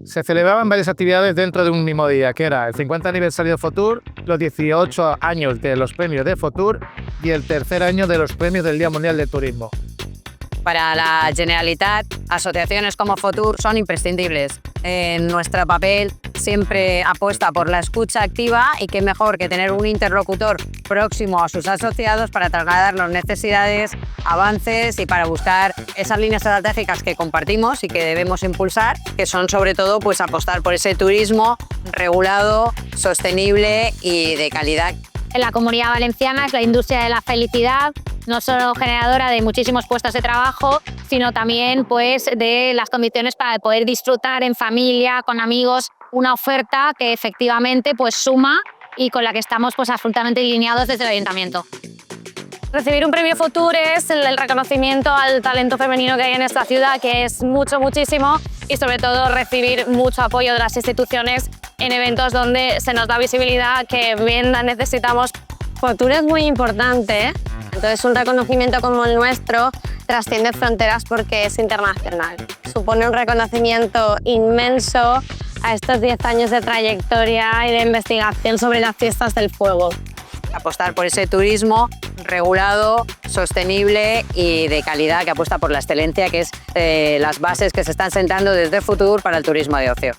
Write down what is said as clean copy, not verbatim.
Se celebraban varias actividades dentro de un mismo día, que era el 50 aniversario de Fotur, los 18 años de los premios de Fotur y el tercer año de los premios del Día Mundial del Turismo. Para la Generalitat, asociaciones como Fotur son imprescindibles. En nuestro papel siempre apuesta por la escucha activa y qué mejor que tener un interlocutor próximo a sus asociados para trasladar las necesidades, avances y para buscar esas líneas estratégicas que compartimos y que debemos impulsar, que son sobre todo pues apostar por ese turismo regulado, sostenible y de calidad. En la Comunidad Valenciana es la industria de la felicidad, no solo generadora de muchísimos puestos de trabajo, sino también pues, de las condiciones para poder disfrutar en familia, con amigos, una oferta que efectivamente pues, suma y con la que estamos pues, absolutamente alineados desde el Ayuntamiento. Recibir un premio Fotur es el reconocimiento al talento femenino que hay en esta ciudad, que es muchísimo, y sobre todo recibir mucho apoyo de las instituciones en eventos donde se nos da visibilidad que bien la necesitamos. Fotur es muy importante, entonces un reconocimiento como el nuestro trasciende fronteras porque es internacional. Supone un reconocimiento inmenso a estos 10 años de trayectoria y de investigación sobre las fiestas del fuego. Apostar por ese turismo regulado, sostenible y de calidad que apuesta por la excelencia, que es las bases que se están sentando desde Fotur para el turismo de ocio.